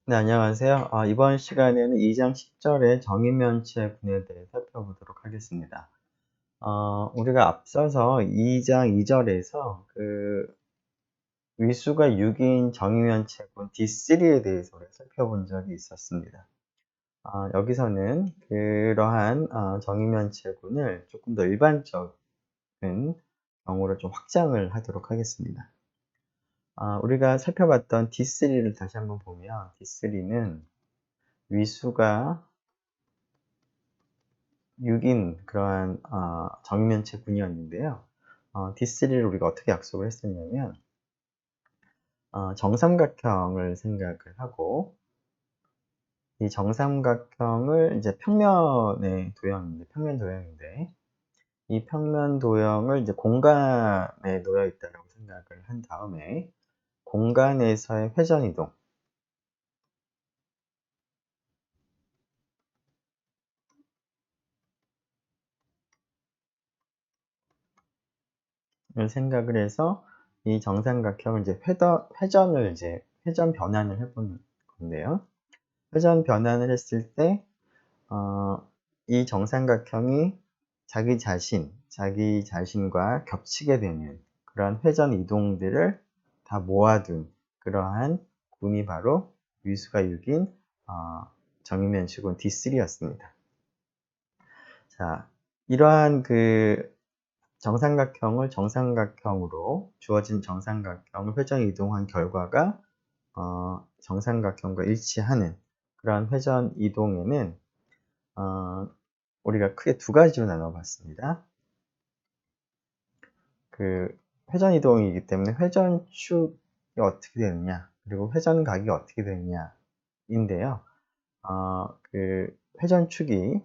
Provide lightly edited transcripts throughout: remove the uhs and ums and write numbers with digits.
네, 안녕하세요. 이번 시간에는 2장 10절의 정의면체군에 대해 살펴보도록 하겠습니다. 우리가 앞서서 2장 2절에서 위수가 6인 정의면체군 D3에 대해서 살펴본 적이 있었습니다. 여기서는 그러한 정의면체군을 조금 더 일반적인 경우로 좀 확장을 하도록 하겠습니다. 우리가 살펴봤던 D3를 다시 한번 보면 D3는 위수가 6인 그러한 정면체군이었는데요. D3를 우리가 어떻게 약속을 했었냐면 정삼각형을 생각을 하고 이 정삼각형을 이제 평면 도형인데 이 평면 도형을 이제 공간에 놓여 있다라고 생각을 한 다음에 공간에서의 회전 이동을 생각을 해서 이 정삼각형을 이제 회전 변환을 해보는 건데요. 회전 변환을 했을 때, 이 정삼각형이 자기 자신과 겹치게 되는 그런 회전 이동들을 다 모아둔 그러한 군이 바로 위수가 6인 정의면시군 D3였습니다. 자, 이러한 정삼각형을 주어진 정삼각형을 회전 이동한 결과가 정삼각형과 일치하는 그러한 회전 이동에는 우리가 크게 두 가지로 나눠봤습니다. 회전 이동이기 때문에 회전축이 어떻게 되느냐, 그리고 회전각이 어떻게 되느냐인데요. 회전축이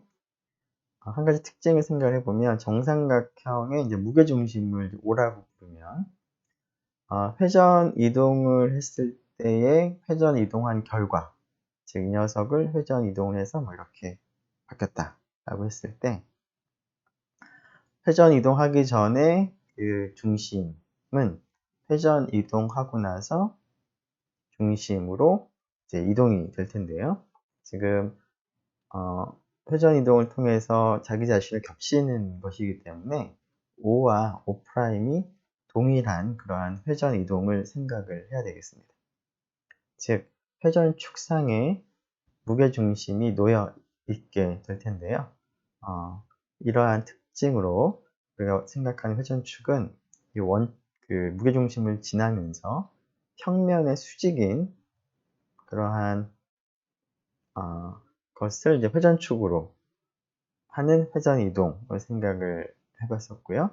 한 가지 특징을 생각을 해보면 정삼각형의 이제 무게중심을 O라고 부르면 회전 이동을 했을 때의 회전 이동한 결과, 즉 이 녀석을 회전 이동을 해서 뭐 이렇게 바뀌었다라고 했을 때 회전 이동하기 전에 그 중심은 회전 이동하고 나서 중심으로 이제 이동이 될 텐데요. 지금 회전 이동을 통해서 자기 자신을 겹치는 것이기 때문에 O와 O'이 동일한 그러한 회전 이동을 생각을 해야 되겠습니다. 즉, 회전 축상에 무게중심이 놓여 있게 될 텐데요. 이러한 특징으로 우리가 생각하는 회전축은 무게중심을 지나면서 평면의 수직인 그러한 것을 이제 회전축으로 하는 회전 이동을 생각을 해봤었고요.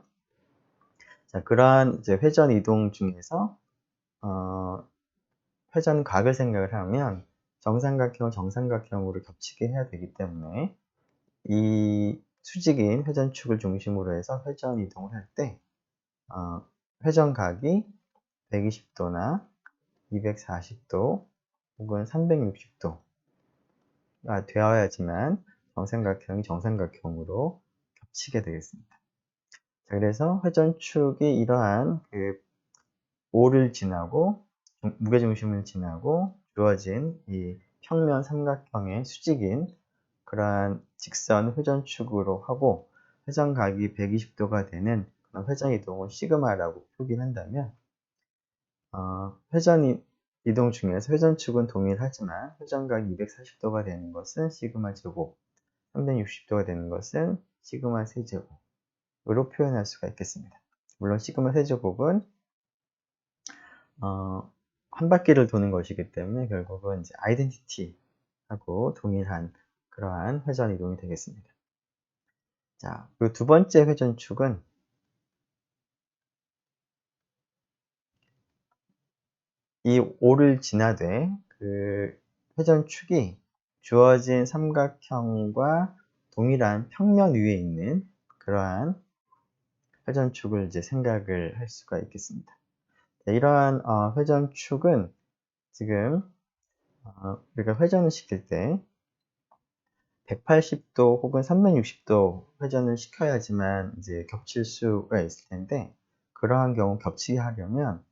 자, 그러한 이제 회전 이동 중에서 회전각을 생각을 하면 정삼각형을 정삼각형으로 겹치게 해야 되기 때문에 이 수직인 회전축을 중심으로 해서 회전 이동을 할 때 회전각이 120도나 240도 혹은 360도가 되어야지만 정삼각형이 정삼각형으로 겹치게 되겠습니다. 자, 그래서 회전축이 이러한 O를 지나고 무게중심을 지나고 주어진 이 평면 삼각형의 수직인 그러한 직선 회전축으로 하고 회전각이 120도가 되는 그런 회전 이동을 시그마라고 표기를 한다면 회전 이동 중에서 회전축은 동일하지만 회전각이 240도가 되는 것은 시그마 제곱, 360도가 되는 것은 시그마 세제곱으로 표현할 수가 있겠습니다. 물론 시그마 세제곱은 한 바퀴를 도는 것이기 때문에 결국은 이제 아이덴티티하고 동일한 그러한 회전 이동이 되겠습니다. 자, 그 두 번째 회전축은 이 O를 지나되 회전축이 주어진 삼각형과 동일한 평면 위에 있는 그러한 회전축을 이제 생각을 할 수가 있겠습니다. 자, 이러한 회전축은 지금 우리가 회전을 시킬 때 180도 혹은 360도 회전을 시켜야지만 이제 겹칠 수가 있을 텐데 그러한 경우 겹치게 하려면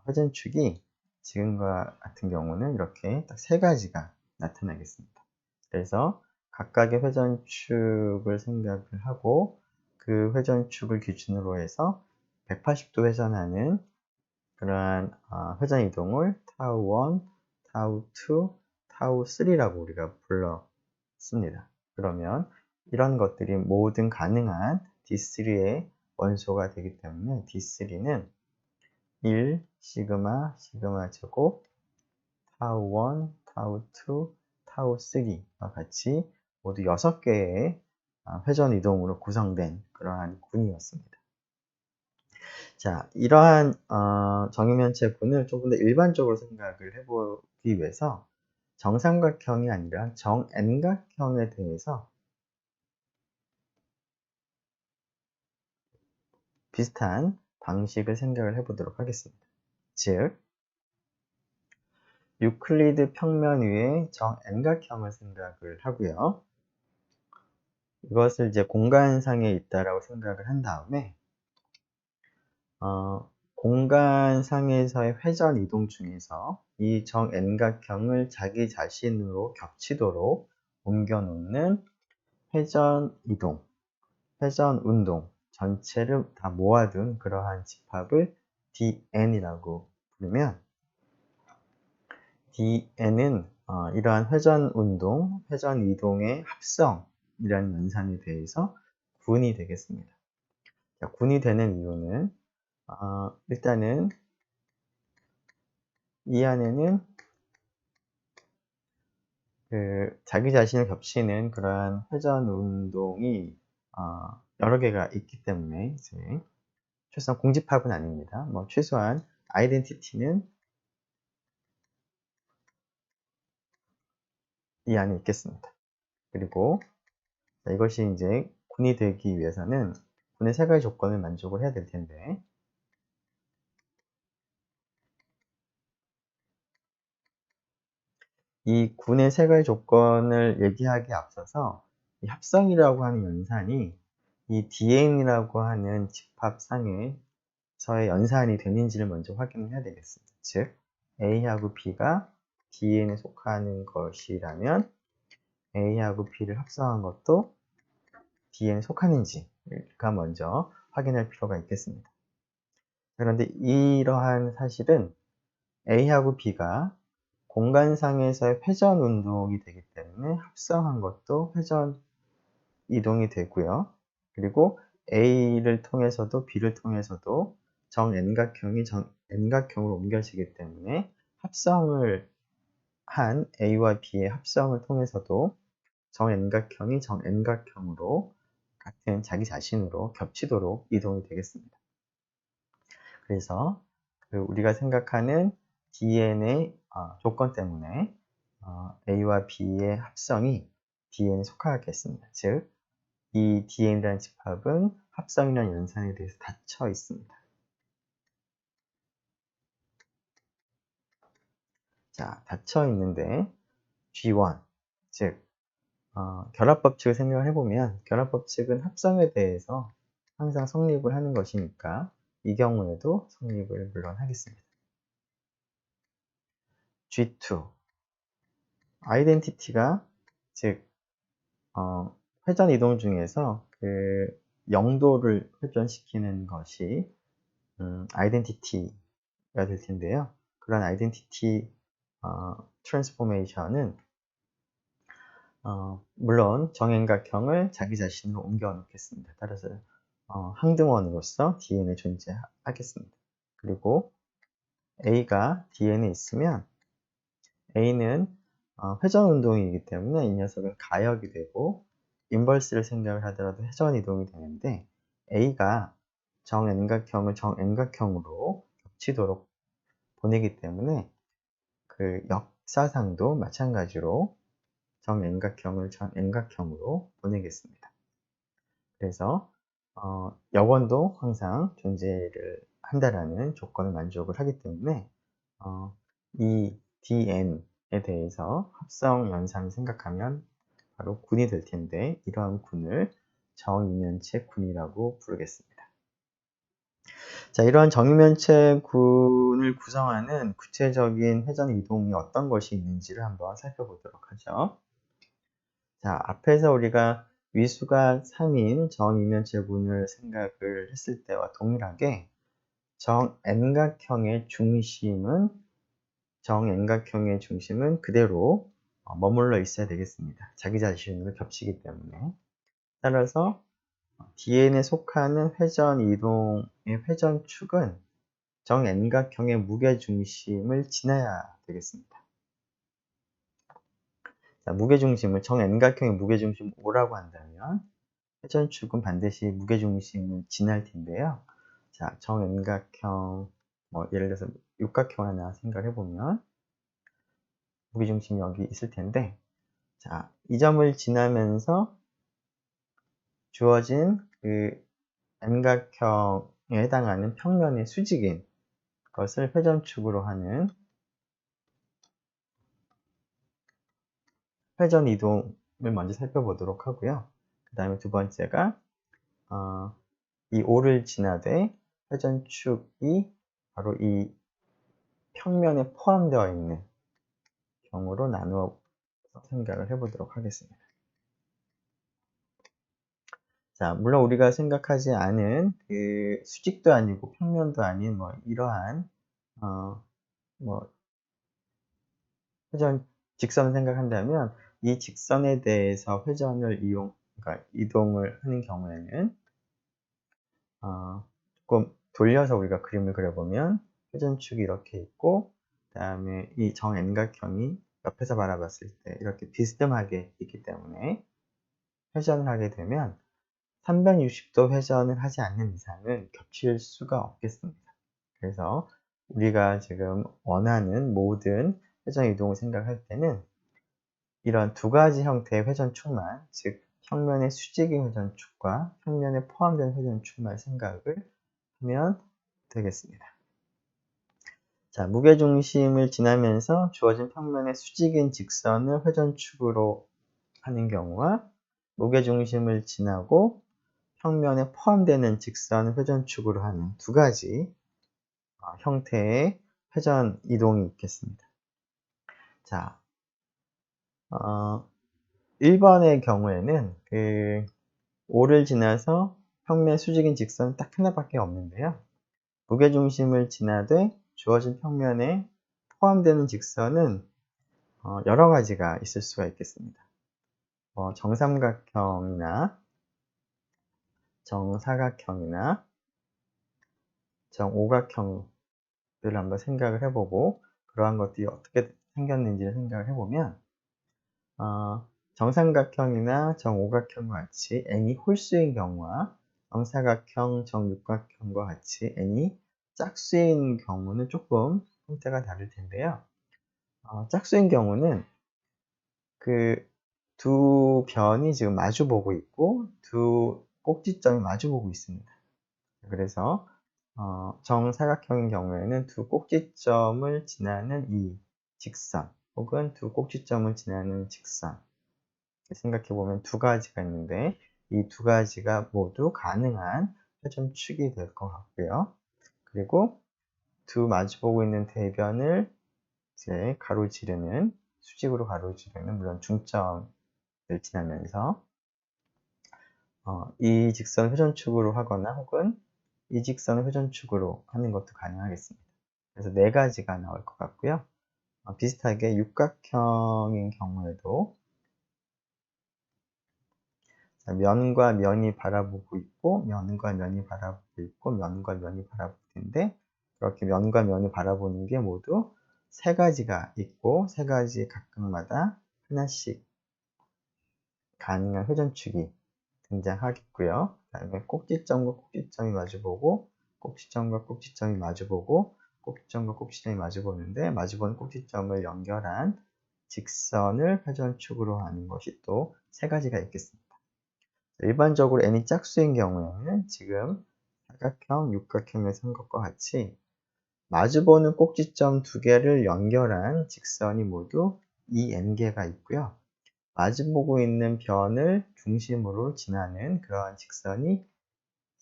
회전축이 지금과 같은 경우는 이렇게 딱 세 가지가 나타나겠습니다. 그래서 각각의 회전축을 생각을 하고 그 회전축을 기준으로 해서 180도 회전하는 그러한 회전 이동을 타우 1, 타우 2, 타우 3라고 우리가 불렀습니다. 그러면 이런 것들이 모든 가능한 D3의 원소가 되기 때문에 D3는 1, 시그마, 시그마 제곱, 타우 1, 타우 2, 타우 3와 같이 모두 6개의 회전 이동으로 구성된 그러한 군이었습니다. 자, 이러한 정육면체 군을 조금 더 일반적으로 생각을 해보기 위해서 정삼각형이 아니라 정N각형에 대해서 비슷한 방식을 생각을 해보도록 하겠습니다. 즉, 유클리드 평면 위에 정N각형을 생각을 하고요. 이것을 이제 공간상에 있다라고 생각을 한 다음에 공간상에서의 회전 이동 중에서 이 정N각형을 자기 자신으로 겹치도록 옮겨 놓는 회전 이동, 회전 운동 전체를 다 모아둔 그러한 집합을 DN이라고 부르면 DN은 이러한 회전 운동, 회전 이동의 합성이라는 연산에 대해서 군이 되겠습니다. 자, 군이 되는 이유는 일단은 이 안에는 자기 자신을 겹치는 그러한 회전 운동이 여러 개가 있기 때문에 이제 최소한 공집합은 아닙니다. 뭐 최소한 아이덴티티는 이 안에 있겠습니다. 그리고 이것이 이제 군이 되기 위해서는 군의 세 가지 조건을 만족을 해야 될 텐데 이 군의 세 가지 조건을 얘기하기에 앞서서 이 합성이라고 하는 연산이 이 DN이라고 하는 집합상에서의 연산이 되는지를 먼저 확인을 해야 되겠습니다. 즉, A하고 B가 DN에 속하는 것이라면 A하고 B를 합성한 것도 DN에 속하는지가 먼저 확인할 필요가 있겠습니다. 그런데 이러한 사실은 A하고 B가 공간상에서의 회전 운동이 되기 때문에 합성한 것도 회전 이동이 되고요. 그리고 A를 통해서도 B를 통해서도 정N각형이 정N각형으로 옮겨지기 때문에 합성을 한 A와 B의 합성을 통해서도 정N각형이 정N각형으로 같은 자기 자신으로 겹치도록 이동이 되겠습니다. 그래서 우리가 생각하는 DN의 조건 때문에 A와 B의 합성이 DN에 속하겠습니다. 즉, 이 DN이라는 집합은 합성이라는 연산에 대해서 닫혀 있습니다. 자, 닫혀 있는데 G1, 즉 결합법칙을 생각을 해보면 결합법칙은 합성에 대해서 항상 성립을 하는 것이니까 이 경우에도 성립을 물론 하겠습니다. G2, 아이덴티티가 즉 회전 이동 중에서 그 영도를 회전시키는 것이 아이덴티티가 될 텐데요. 그런 아이덴티티 트랜스포메이션은 물론 정행각형을 자기 자신으로 옮겨 놓겠습니다. 따라서 항등원으로서 DN에 존재하겠습니다. 그리고 A가 DN에 있으면 A는 회전 운동이기 때문에 이 녀석은 가역이 되고 인버스를 생각을 하더라도 회전 이동이 되는데 A가 정N각형을 정N각형으로 겹치도록 보내기 때문에 그 역사상도 마찬가지로 정N각형을 정N각형으로 보내겠습니다. 그래서 역원도 항상 존재를 한다라는 조건을 만족을 하기 때문에 이 DN에 대해서 합성 연산을 생각하면 바로 군이 될 텐데 이러한 군을 정이면체 군이라고 부르겠습니다. 자, 이러한 정의면체군을 구성하는 구체적인 회전 이동이 어떤 것이 있는지를 한번 살펴보도록 하죠. 자, 앞에서 우리가 위수가 3인 정의면체군을 생각을 했을 때와 동일하게 정N각형의 중심은 그대로 머물러 있어야 되겠습니다. 자기 자신으로 겹치기 때문에. 따라서 DN에 속하는 회전 이동의 회전축은 정N각형의 무게중심을 지나야 되겠습니다. 자, 정N각형의 무게중심 O라고 한다면 회전축은 반드시 무게중심을 지날 텐데요. 자, 정N각형, 예를 들어서 육각형 하나 생각해 보면 무게중심이 여기 있을 텐데, 자, 이 점을 지나면서 주어진 그 N각형에 해당하는 평면의 수직인 것을 회전축으로 하는 회전 이동을 먼저 살펴보도록 하고요. 그 다음에 두 번째가 이 O를 지나되 회전축이 바로 이 평면에 포함되어 있는 경우로 나누어 생각을 해보도록 하겠습니다. 자, 물론 우리가 생각하지 않은 그 수직도 아니고 평면도 아닌 이러한 회전 직선을 생각한다면 이 직선에 대해서 그러니까 이동을 하는 경우에는 조금 돌려서 우리가 그림을 그려보면 회전축이 이렇게 있고, 그 다음에 이 정N각형이 옆에서 바라봤을 때 이렇게 비스듬하게 있기 때문에 회전을 하게 되면 360도 회전을 하지 않는 이상은 겹칠 수가 없겠습니다. 그래서 우리가 지금 원하는 모든 회전 이동을 생각할 때는 이런 두 가지 형태의 회전축만, 즉 평면의 수직인 회전축과 평면에 포함된 회전축만 생각을 하면 되겠습니다. 자, 무게중심을 지나면서 주어진 평면의 수직인 직선을 회전축으로 하는 경우와 무게중심을 지나고 평면에 포함되는 직선을 회전축으로 하는 두 가지 형태의 회전 이동이 있겠습니다. 자, 1번의 경우에는 O를 지나서 평면 수직인 직선은 딱 하나밖에 없는데요. 무게중심을 지나되 주어진 평면에 포함되는 직선은 여러 가지가 있을 수가 있겠습니다. 정삼각형이나 정사각형이나 정오각형을 한번 생각을 해보고 그러한 것들이 어떻게 생겼는지를 생각을 해보면 정삼각형이나 정오각형과 같이 n이 홀수인 경우와 정사각형, 정육각형과 같이 n이 짝수인 경우는 조금 형태가 다를 텐데요. 짝수인 경우는 그 두 변이 지금 마주보고 있고 두 꼭지점이 마주보고 있습니다. 그래서 정사각형인 경우에는 두 꼭지점을 지나는 이 직선 혹은 두 꼭지점을 지나는 직선, 생각해 보면 두 가지가 있는데 이 두 가지가 모두 가능한 회전축이 될 것 같고요. 그리고 두 마주보고 있는 대변을 이제 수직으로 가로지르는 물론 중점을 지나면서 이 직선 회전축으로 하거나 혹은 이 직선을 회전축으로 하는 것도 가능하겠습니다. 그래서 네 가지가 나올 것 같고요. 비슷하게 육각형인 경우에도 면과 면이 바라보고 있고 면과 면이 바라보고 있고 면과 면이 바라보고 있는데 그렇게 면과 면이 바라보는 게 모두 세 가지가 있고 세 가지 각각마다 하나씩 가능한 회전축이 등장하겠고요. 그 다음에 꼭지점과 꼭지점이 마주보고 꼭지점과 꼭지점이 마주보고 꼭지점과 꼭지점이 마주보는데 마주보는 꼭지점을 연결한 직선을 회전축으로 하는 것이 또 세 가지가 있겠습니다. 일반적으로 n이 짝수인 경우에는 지금 사각형, 육각형에서 한 것과 같이 마주보는 꼭지점 두 개를 연결한 직선이 모두 2n개가 있고요. 마주보고 있는 변을 중심으로 지나는 그러한 직선이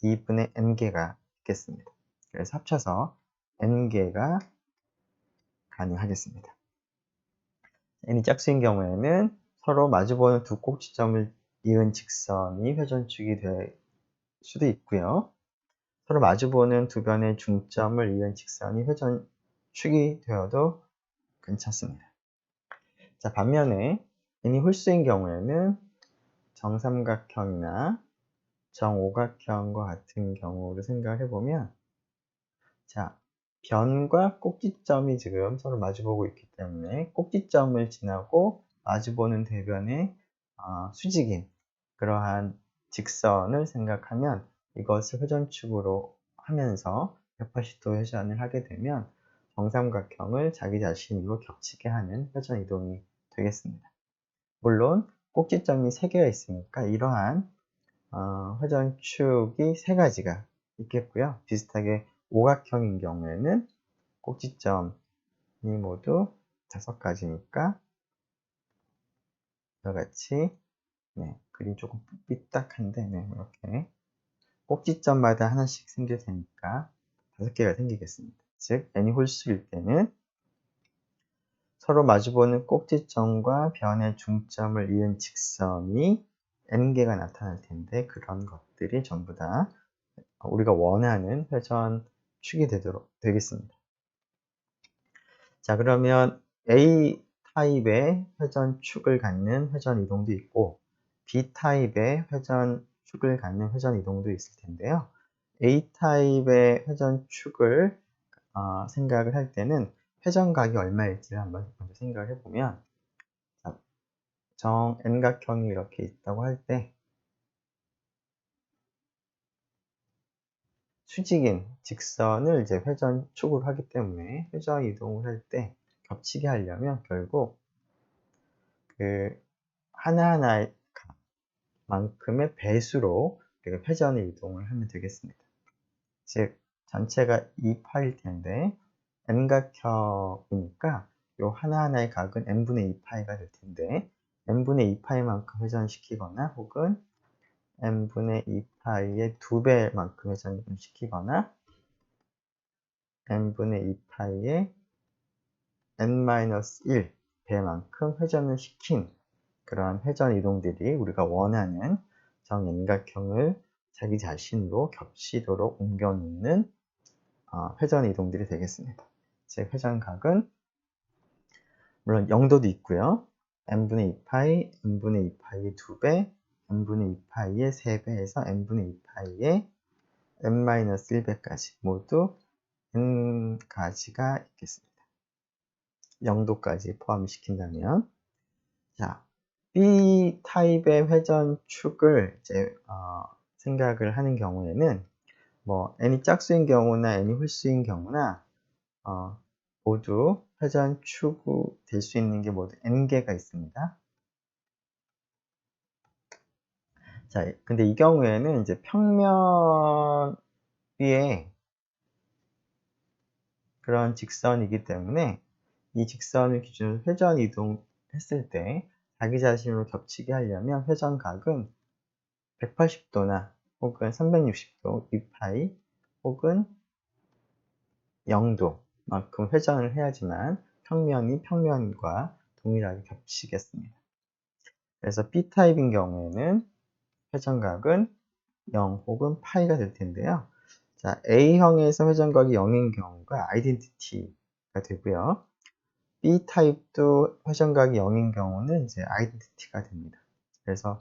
2분의 n개가 있겠습니다. 그래서 합쳐서 n개가 가능하겠습니다. n이 짝수인 경우에는 서로 마주보는 두 꼭지점을 이은 직선이 회전축이 될 수도 있고요. 서로 마주보는 두 변의 중점을 이은 직선이 회전축이 되어도 괜찮습니다. 자, 반면에 n이 홀수인 경우에는 정삼각형이나 정오각형과 같은 경우를 생각을 해보면, 자, 변과 꼭지점이 지금 서로 마주보고 있기 때문에 꼭지점을 지나고 마주보는 대변의 수직인 그러한 직선을 생각하면 이것을 회전축으로 하면서 180도 회전을 하게 되면 정삼각형을 자기 자신으로 겹치게 하는 회전 이동이 되겠습니다. 물론 꼭지점이 3개가 있으니까 이러한 회전축이 3가지가 있겠고요. 비슷하게 오각형인 경우에는 꼭지점이 모두 5가지니까 이와 같이, 그림이 조금 삐딱한데, 이렇게 꼭지점마다 하나씩 생길 테니까 5개가 생기겠습니다. 즉, n이 홀수일 때는 서로 마주보는 꼭지점과 변의 중점을 이은 직선이 n개가 나타날 텐데, 그런 것들이 전부 다 우리가 원하는 회전축이 되겠습니다. 자, 그러면 A 타입의 회전축을 갖는 회전 이동도 있고 B 타입의 회전축을 갖는 회전 이동도 있을 텐데요. A 타입의 회전축을 생각을 할 때는 회전각이 얼마일지를 한번 먼저 생각을 해보면, 정 n각형이 이렇게 있다고 할 때 수직인 직선을 이제 회전축으로 하기 때문에 회전 이동을 할 때 겹치게 하려면 결국 그 하나하나의 만큼의 배수로 회전을 이동을 하면 되겠습니다. 즉 전체가 2파일 텐데 n각형이니까 이 하나하나의 각은 n분의 2파이가 될 텐데 n분의 2파이만큼 회전시키거나 혹은 n분의 2파이의 2배만큼 회전시키거나 n분의 2파이의 n-1배만큼 회전을 시킨 그러한 회전 이동들이 우리가 원하는 정N각형을 자기 자신으로 겹치도록 옮겨놓는 회전 이동들이 되겠습니다. 즉 회전각은 물론 0도도 있고요. n분의 2파이, n분의 2파이의 2배, n분의 2파이의 3배에서 n분의 2파이의 n-1배까지 모두 n가지가 있겠습니다. 0도까지 포함시킨다면, 자, B 타입의 회전축을 이제 생각을 하는 경우에는 n이 짝수인 경우나 n이 홀수인 경우나 모두 회전축이 될 수 있는 게 모두 n개가 있습니다. 자, 근데 이 경우에는 이제 평면 위에 그런 직선이기 때문에 이 직선을 기준으로 회전 이동했을 때 자기 자신으로 겹치게 하려면 회전각은 180도나 혹은 360도 2파이 혹은 0도만큼 회전을 해야지만 평면이 평면과 동일하게 겹치겠습니다. 그래서 B타입인 경우에는 회전각은 0 혹은 파이가 될 텐데요. 자, A형에서 회전각이 0인 경우가 아이덴티티가 되고요. B타입도 회전각이 0인 경우는 이제 아이덴티티가 됩니다. 그래서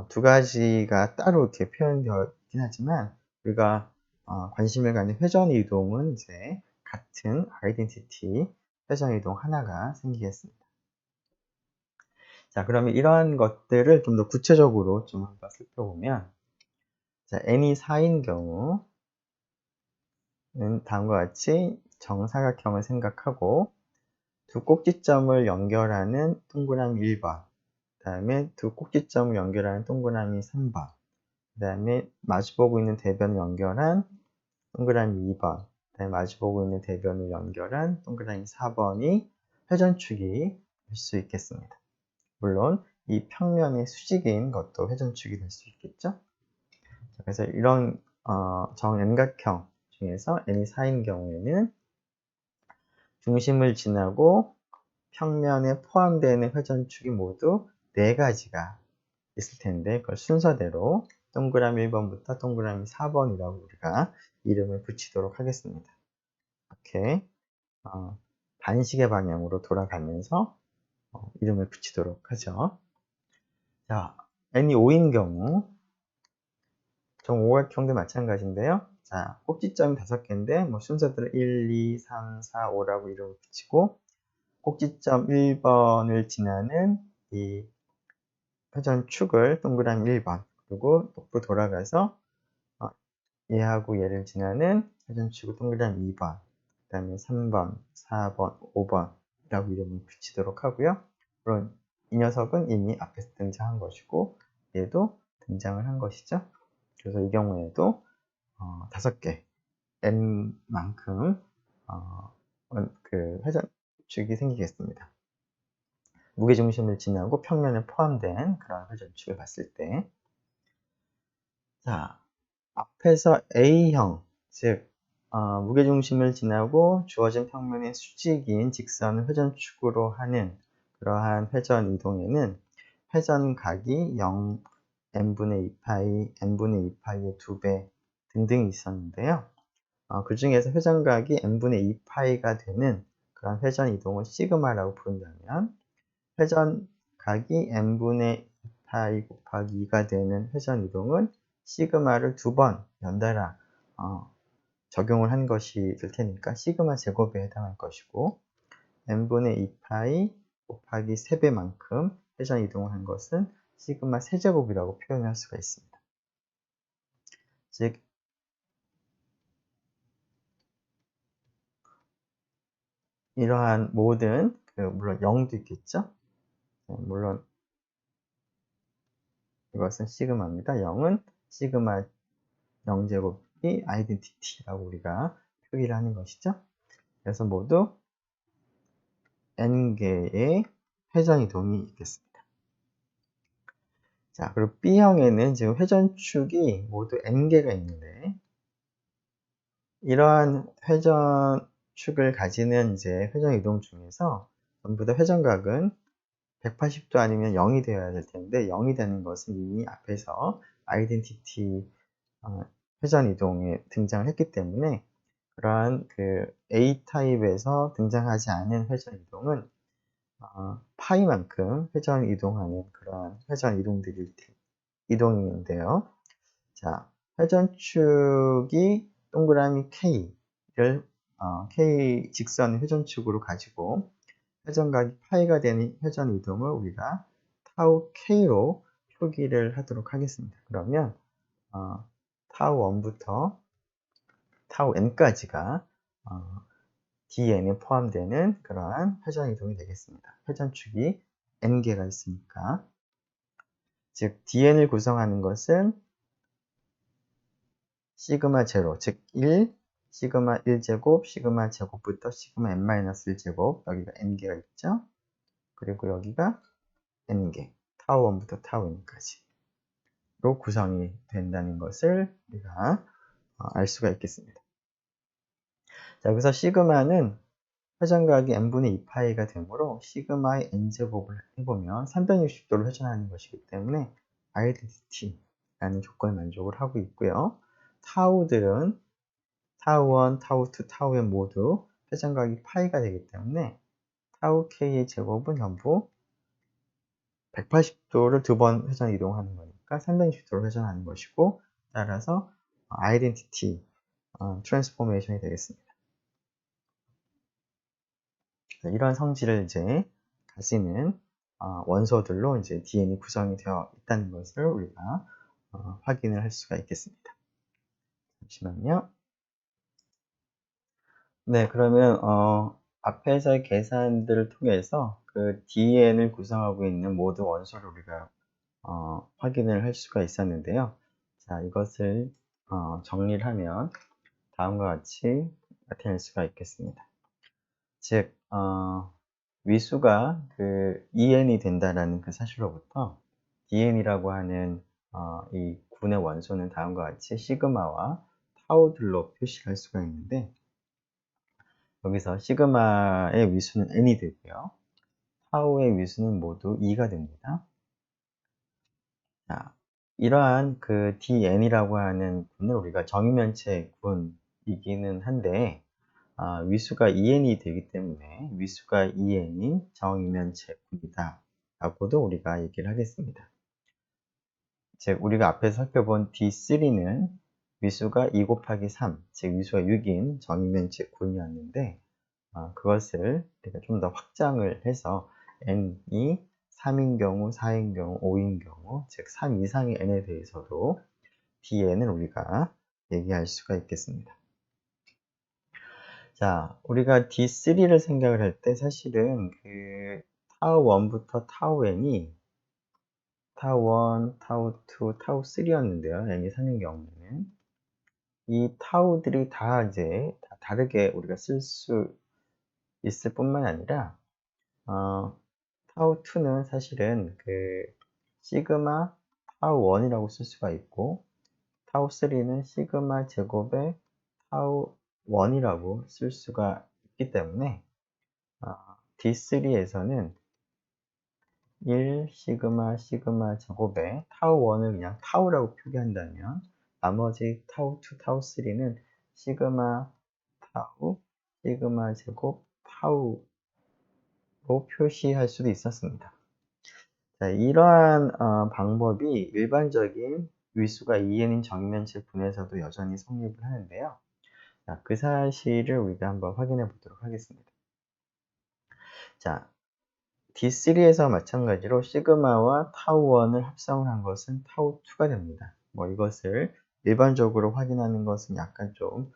두 가지가 따로 이렇게 표현되어 있긴 하지만 우리가 관심을 갖는 회전 이동은 이제 같은 아이덴티티 회전 이동 하나가 생기겠습니다. 자, 그러면 이러한 것들을 좀 더 구체적으로 좀 한번 살펴보면, 자, n이 4인 경우는 다음과 같이 정사각형을 생각하고 두 꼭지점을 연결하는 동그라미 1번, 그 다음에 두 꼭지점을 연결하는 동그라미 3번, 그 다음에 마주보고 있는 대변을 연결한 동그라미 2번, 그 다음에 마주보고 있는 대변을 연결한 동그라미 4번이 회전축이 될 수 있겠습니다. 물론 이 평면의 수직인 것도 회전축이 될 수 있겠죠. 그래서 이런 정 N각형 중에서 n이 4인 경우에는 중심을 지나고 평면에 포함되는 회전축이 모두 4가지가 있을 텐데 그걸 순서대로 동그라미 1번부터 동그라미 4번이라고 우리가 이름을 붙이도록 하겠습니다. 이렇게 반시계 방향으로 돌아가면서 이름을 붙이도록 하죠. 자, n이 5인 경우 정오각형도 마찬가지인데요. 자, 꼭지점이 5개인데 뭐 순서대로 1, 2, 3, 4, 5라고 이름을 붙이고 꼭지점 1번을 지나는 이 회전축을 동그라미 1번 그리고 옆으로 돌아가서 얘하고 얘를 지나는 회전축을 동그라미 2번 그 다음에 3번, 4번, 5번이라고 이름을 붙이도록 하고요. 물론 이 녀석은 이미 앞에서 등장한 것이고 얘도 등장을 한 것이죠. 그래서 이 경우에도 5개 n만큼 그 회전축이 생기겠습니다. 무게중심을 지나고 평면에 포함된 그런 회전축을 봤을 때, 자, 앞에서 A형, 즉 무게중심을 지나고 주어진 평면의 수직인 직선을 회전축으로 하는 그러한 회전 이동에는 회전각이 0, n분의 2파이, n분의 2파이의 2배 등등이 있었는데요. 그 중에서 회전각이 n분의 2파이가 되는 그런 회전 이동을 시그마라고 부른다면 회전각이 n분의 2파이 곱하기 2가 되는 회전 이동은 시그마를 2번 연달아 적용을 한 것이 될 테니까 시그마 제곱에 해당할 것이고 n분의 2파이 곱하기 3배만큼 회전 이동을 한 것은 시그마 세제곱이라고 표현할 수가 있습니다. 즉 이러한 모든 물론 0도 있겠죠. 물론 이것은 시그마입니다. 0은 시그마 0제곱이 아이덴티티라고 우리가 표기를 하는 것이죠. 그래서 모두 n개의 회전 이동이 있겠습니다. 자, 그리고 B형에는 지금 회전축이 모두 n개가 있는데 이러한 회전축을 가지는 이제 회전 이동 중에서 전부 다 회전각은 180도 아니면 0이 되어야 될 텐데 0이 되는 것은 이미 앞에서 아이덴티티 회전 이동에 등장을 했기 때문에 그러한 A타입에서 등장하지 않은 회전 이동은 파이만큼 회전 이동하는 그러한 회전 이동인데요. 자, 회전축이 동그라미 K를 K 직선 회전축으로 가지고 회전각이 파이가 되는 회전 이동을 우리가 타우 K로 표기를 하도록 하겠습니다. 그러면 타우 1부터 타우 n까지가 dn에 포함되는 그러한 회전 이동이 되겠습니다. 회전축이 n개가 있으니까 즉 dn을 구성하는 것은 시그마 제로, 즉 1, 시그마 1제곱, 시그마 제곱부터 시그마 n-1제곱 여기가 n개가 있죠. 그리고 여기가 n개, 타우 1부터 타우 n까지로 구성이 된다는 것을 우리가 알 수가 있겠습니다. 자, 여기서 시그마는 회전각이 n분의 2파이가 되므로 시그마의 n제곱을 해보면 360도로 회전하는 것이기 때문에 아이덴티티라는 조건을 만족을 하고 있고요. 타우들은 타우 1, 타우 2, 타우 n 모두 회전각이 파이가 되기 때문에 타우 k의 제곱은 전부 180도를 2번 회전 이동하는 거니까 360도로 회전하는 것이고 따라서 아이덴티티 트랜스포메이션이 되겠습니다. 이런 성질을 이제 가지는 원소들로 이제 DN이 구성이 되어 있다는 것을 우리가 확인을 할 수가 있겠습니다. 잠시만요. 네, 그러면 앞에서의 계산들을 통해서 그 DN을 구성하고 있는 모든 원소를 우리가 확인을 할 수가 있었는데요. 자, 이것을 정리를 하면 다음과 같이 나타낼 수가 있겠습니다. 즉, 위수가 EN이 된다라는 그 사실로부터 DN이라고 하는 이 군의 원소는 다음과 같이 시그마와 타우들로 표시할 수가 있는데, 여기서 시그마의 위수는 n이 되고요. 타우의 위수는 모두 2가 됩니다. 자, 이러한 그 dn이라고 하는 군을 우리가 정의면체 군이기는 한데, 위수가 2n이 되기 때문에 위수가 2n인 정의면체 군이다 라고도 우리가 얘기를 하겠습니다. 즉 우리가 앞에서 살펴본 D3는 위수가 2 곱하기 3, 즉 위수가 6인 정의면체 군이었는데, 그것을 우리가 좀 더 확장을 해서 n이 3인 경우, 4인 경우, 5인 경우, 즉 3 이상의 n에 대해서도 dn을 우리가 얘기할 수가 있겠습니다. 자, 우리가 D3를 생각을 할 때 사실은 그 타우 1부터 타우 n이 타우 1, 타우 2, 타우 3였는데요. n이 3인 경우에는 이 타우들이 다 이제 다 다르게 우리가 쓸 수 있을 뿐만 아니라 타우 2는 사실은 그 시그마 타우 1이라고 쓸 수가 있고, 타우 3는 시그마 제곱의 타우 1이라고 쓸 수가 있기 때문에 D3에서는 1 시그마 시그마 제곱에 타우 1을 그냥 타우라고 표기한다면, 나머지 타우 2, 타우 3는 시그마 타우 시그마 제곱 타우로 표시할 수도 있었습니다. 자, 이러한 방법이 일반적인 위수가 2n인 정면체 분에서도 여전히 성립을 하는데요. 자, 그 사실을 우리가 한번 확인해 보도록 하겠습니다. 자, D3에서 마찬가지로 시그마와 타우1을 합성을 한 것은 타우2가 됩니다. 뭐 이것을 일반적으로 확인하는 것은 약간 좀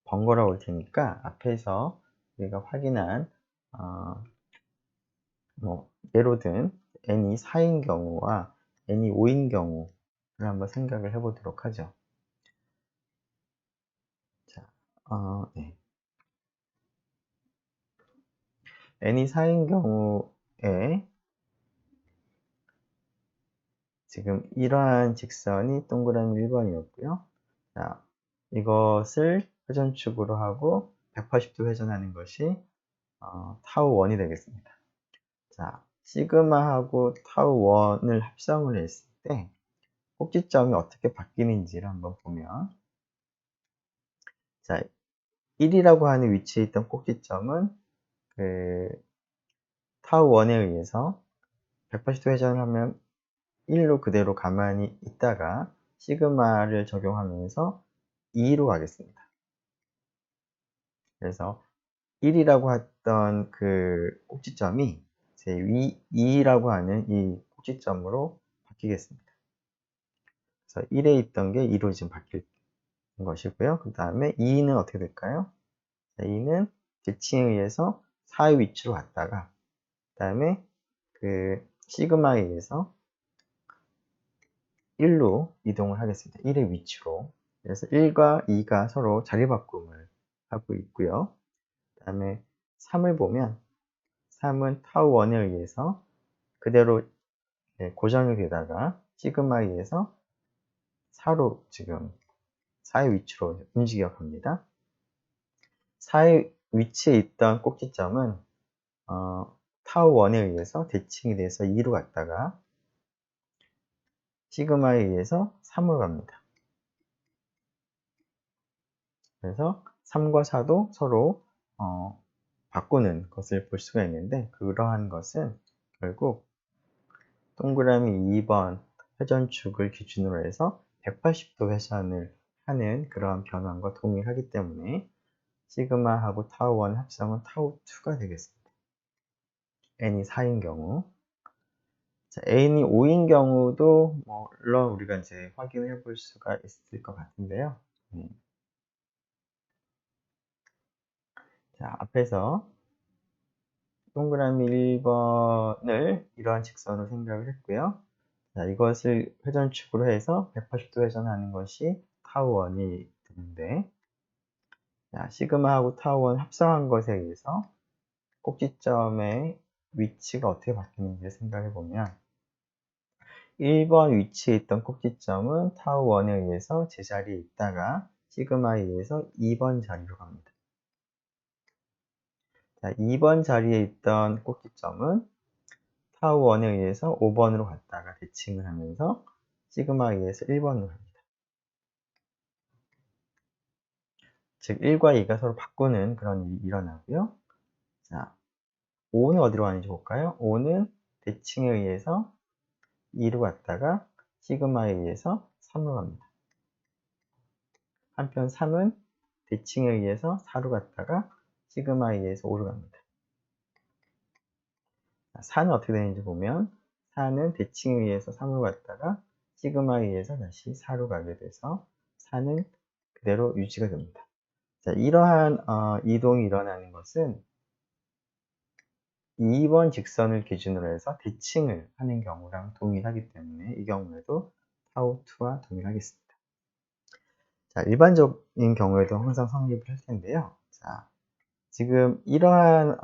번거로울 테니까 앞에서 우리가 확인한 뭐 예로 든 n이 4인 경우와 n이 5인 경우를 한번 생각을 해보도록 하죠. 자, 네. n이 4인 경우에 지금 이러한 직선이 동그라미 1번이었고요. 자, 이것을 회전축으로 하고 180도 회전하는 것이 타우 1이 되겠습니다. 자, 시그마하고 타우 1을 합성을 했을 때 꼭지점이 어떻게 바뀌는지를 한번 보면, 자, 1이라고 하는 위치에 있던 꼭지점은 그 타우 1에 의해서 180도 회전을 하면 1로 그대로 가만히 있다가 시그마를 적용하면서 2로 가겠습니다. 그래서 1이라고 했던 그 꼭지점이 제 2라고 하는 이 꼭지점으로 바뀌겠습니다. 그래서 1에 있던 게 2로 지금 바뀔 것이고요. 그 다음에 2는 어떻게 될까요? 2는 대칭에 의해서 4의 위치로 갔다가, 그 다음에 그 시그마에 의해서 1로 이동을 하겠습니다. 1의 위치로. 그래서 1과 2가 서로 자리 바꿈을 하고 있고요. 그 다음에 3을 보면 3은 타우 1에 의해서 그대로 고정이 되다가 시그마에 의해서 4로 지금 4의 위치로 움직여 갑니다. 4의 위치에 있던 꼭지점은 타우 1에 의해서 대칭이 돼서 2로 갔다가 시그마에 의해서 3으로 갑니다. 그래서 3과 4도 서로 바꾸는 것을 볼 수가 있는데, 그러한 것은 결국 동그라미 2번 회전축을 기준으로 해서 180도 회전을 하는 그러한 변환과 동일하기 때문에 시그마하고 타우 1 합성은 타우 2가 되겠습니다. n이 4인 경우. 자, n이 5인 경우도 물론 우리가 이제 확인해 볼 수가 있을 것 같은데요. 자, 앞에서 동그라미 1번을 이러한 직선으로 생각을 했고요. 자, 이것을 회전축으로 해서 180도 회전하는 것이 타우 1이 되는데, 자, 시그마하고 타우 1 합성한 것에 의해서 꼭지점의 위치가 어떻게 바뀌는지 생각해 보면, 1번 위치에 있던 꼭지점은 타우 1에 의해서 제자리에 있다가 시그마에 의해서 2번 자리로 갑니다. 자, 2번 자리에 있던 꼭지점은 타우 1에 의해서 5번으로 갔다가 대칭을 하면서 시그마에 의해서 1번으로 갑니다. 즉 1과 2가 서로 바꾸는 그런 일이 일어나고요. 자, 5는 어디로 가는지 볼까요? 5는 대칭에 의해서 2로 갔다가 시그마에 의해서 3로 갑니다. 한편 3은 대칭에 의해서 4로 갔다가 시그마에 의해서 5로 갑니다. 4는 어떻게 되는지 보면 4는 대칭에 의해서 3로 갔다가 시그마에 의해서 다시 4로 가게 돼서 4는 그대로 유지가 됩니다. 자, 이러한 이동이 일어나는 것은 2번 직선을 기준으로 해서 대칭을 하는 경우랑 동일하기 때문에 이 경우에도 타우2와 동일하겠습니다. 자, 일반적인 경우에도 항상 성립을 할 텐데요. 자, 지금 이러한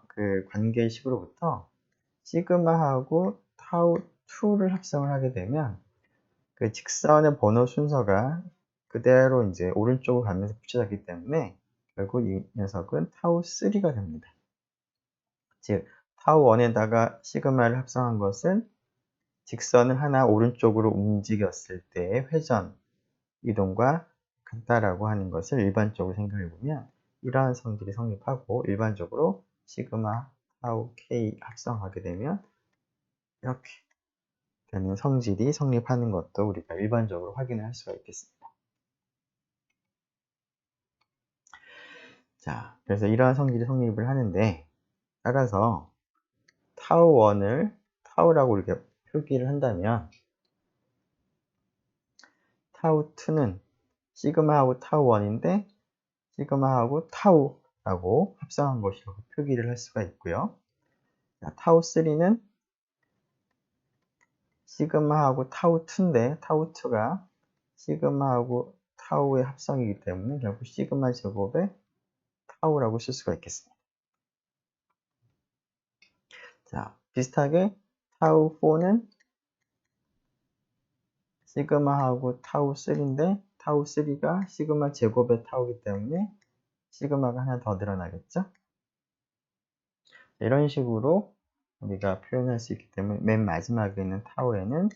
그 관계식으로부터 시그마하고 타우2를 합성을 하게 되면 그 직선의 번호 순서가 그대로 이제 오른쪽으로 가면서 붙여졌기 때문에 결국 이 녀석은 타우3가 됩니다. 즉, 타우1에다가 시그마를 합성한 것은 직선을 하나 오른쪽으로 움직였을 때의 회전 이동과 같다라고 하는 것을 일반적으로 생각해 보면 이러한 성질이 성립하고 일반적으로 시그마, 타우, K 합성하게 되면 이렇게 되는 성질이 성립하는 것도 우리가 일반적으로 확인을 할 수가 있겠습니다. 자, 그래서 이러한 성질이 성립을 하는데 따라서 타우1을 타우라고 이렇게 표기를 한다면 타우2는 시그마하고 타우1인데 시그마하고 타우라고 합성한 것이라고 표기를 할 수가 있고요. 자, 타우3는 시그마하고 타우2인데 타우2가 시그마하고 타우의 합성이기 때문에 결국 시그마 제곱의 타우라고 쓸 수가 있겠습니다. 자, 비슷하게 타우4는 시그마하고 타우3인데 타우3가 시그마 제곱의 타우이기 때문에 시그마가 하나 더 늘어나겠죠? 이런 식으로 우리가 표현할 수 있기 때문에 맨 마지막에 있는 타우에는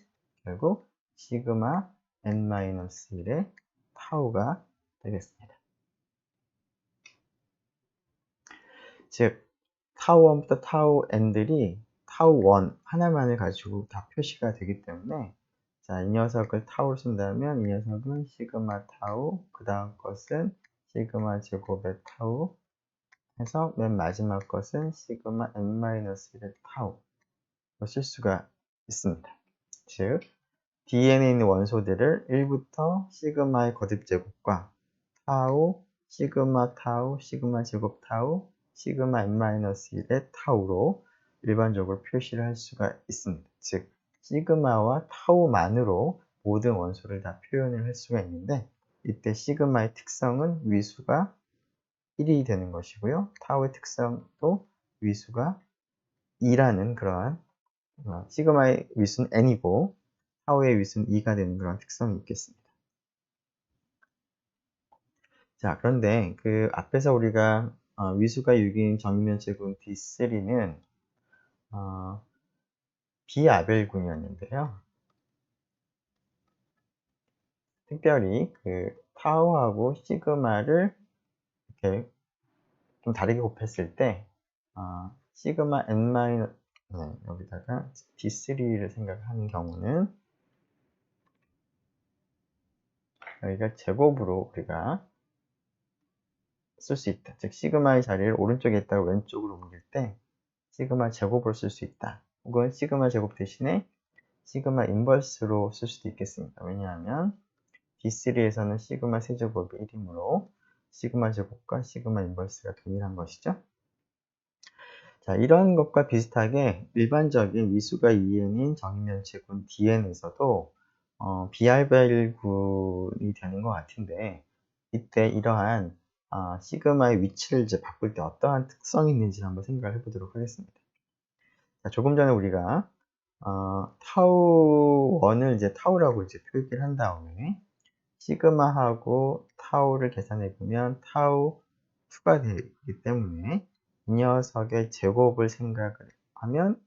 결국 시그마 n-1의 타우가 되겠습니다. 즉 타우1부터 타우 n들이 타우1 하나만을 가지고 다 표시가 되기 때문에 자, 이 녀석을 타우로 쓴다면 이 녀석은 시그마 타우, 그 다음 것은 시그마 제곱의 타우 해서 맨 마지막 것은 시그마 n-1의 타우로 쓸 수가 있습니다. 즉 DNA에 있는 원소들을 1부터 시그마의 거듭 제곱과 타우, 시그마 타우, 시그마 제곱 타우, 시그마 n-1의 타우로 일반적으로 표시를 할 수가 있습니다. 즉 시그마와 타우만으로 모든 원소를 다 표현을 할 수가 있는데 이때 시그마의 특성은 위수가 1이 되는 것이고요. 타우의 특성도 위수가 2라는 그러한 시그마의 위수는 n이고 타우의 위수는 2가 되는 그런 특성이 있겠습니다. 자, 그런데 그 앞에서 우리가 위수가 6인 정면체군 D3는 비아벨군이었는데요. 특별히 그 타우하고 시그마를 이렇게 좀 다르게 곱했을 때 시그마 n- 여기다가 D3를 생각하는 경우는 여기가 제곱으로 우리가 쓸 수 있다. 즉 시그마의 자리를 오른쪽에 있다가 왼쪽으로 옮길 때 시그마 제곱으로 쓸 수 있다. 혹은 시그마 제곱 대신에 시그마 인버스로 쓸 수도 있겠습니다. 왜냐하면 D3에서는 시그마 세제곱이 1이므로 시그마 제곱과 시그마 인버스가 동일한 것이죠. 자, 이런 것과 비슷하게 일반적인 위수가 2n인 정면체군 DN에서도 비알벨군이 되는 것 같은데 이때 이러한 시그마의 위치를 이제 바꿀 때 어떠한 특성이 있는지 한번 생각을 해보도록 하겠습니다. 자, 조금 전에 우리가 타우 1을 이제 타우라고 이제 표기를 한 다음에 시그마하고 타우를 계산해 보면 타우 2가 되기 때문에 이 녀석의 제곱을 생각을 하면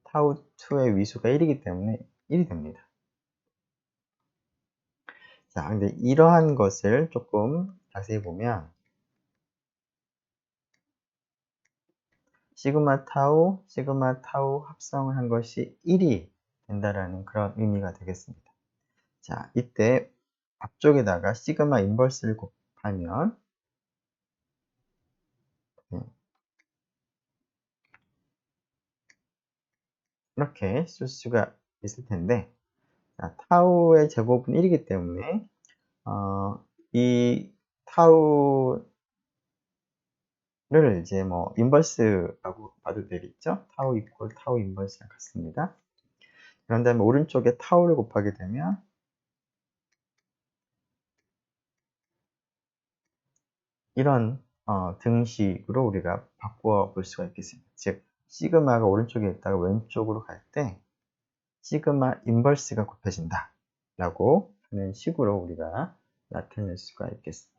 타우 2의 위수가 1이기 때문에 1이 됩니다. 자, 근데 이러한 것을 조금 자세히 보면 시그마 타우 합성을 한 것이 1이 된다라는 그런 의미가 되겠습니다. 자, 이때 앞쪽에다가 시그마 인버스를 곱하면 이렇게 쓸 수가 있을 텐데, 자, 타우의 제곱은 1이기 때문에 이 타우를 이제 뭐 인버스라고 봐도 되겠죠? 타우 이퀄 타우 인버스랑 같습니다. 그런 다음에 오른쪽에 타우를 곱하게 되면 이런 등식으로 우리가 바꾸어 볼 수가 있겠습니다. 즉 시그마가 오른쪽에 있다가 왼쪽으로 갈 때 시그마 인버스가 곱해진다 라고 하는 식으로 우리가 나타낼 수가 있겠습니다.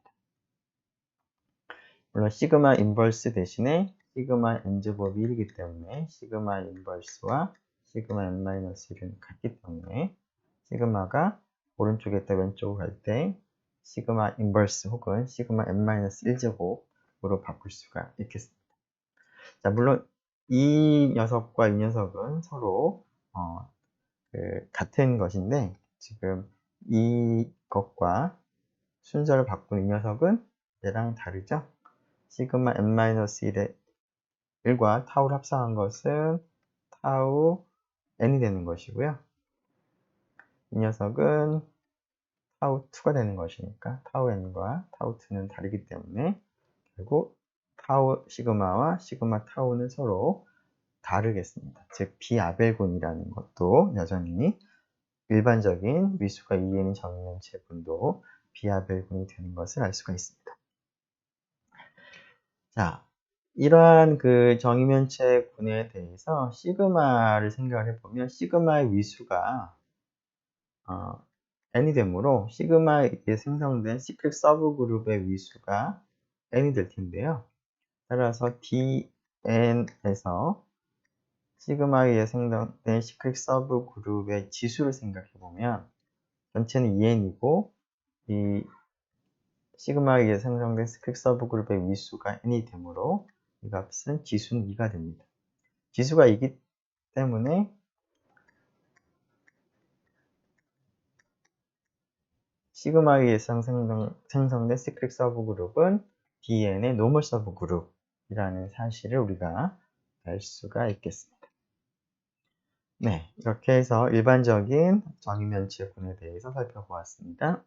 물론 시그마 인버스 대신에 시그마 n제곱이 1이기 때문에 시그마 인버스와 시그마 n-1은 같기 때문에 시그마가 오른쪽에 있다 왼쪽으로 갈 때 시그마 인버스 혹은 시그마 n-1제곱으로 바꿀 수가 있겠습니다. 자, 물론 이 녀석과 이 녀석은 서로 같은 것인데 지금 이것과 순서를 바꾼 이 녀석은 얘랑 다르죠? 시그마 n-1과 타우를 합성한 것은 타우 n이 되는 것이고요. 이 녀석은 타우 2가 되는 것이니까 타우 n과 타우 2는 다르기 때문에 결국 타우 시그마와 시그마 타우는 서로 다르겠습니다. 즉 비아벨군이라는 것도 여전히 일반적인 위수가 2n인 정의면체분도 비아벨군이 되는 것을 알 수가 있습니다. 자, 이러한 그 정의면체군에 대해서 시그마를 생각을 해보면 시그마의 위수가 n이 되므로 시그마에 생성된 시크릿 서브그룹의 위수가 n이 될 텐데요. 따라서 dn에서 시그마에 의해 생성된 시크릿 서브그룹의 지수를 생각해보면 전체는 2n이고 이 시그마에 의해 생성된 시크릿 서브그룹의 위수가 n이 되므로 이 값은 지수는 2가 됩니다. 지수가 2기 때문에 시그마에 의해서 생성된 시크릿 서브그룹은 dn의 노멀 서브그룹이라는 사실을 우리가 알 수가 있겠습니다. 네, 이렇게 해서 일반적인 정의면체군에 대해서 살펴보았습니다.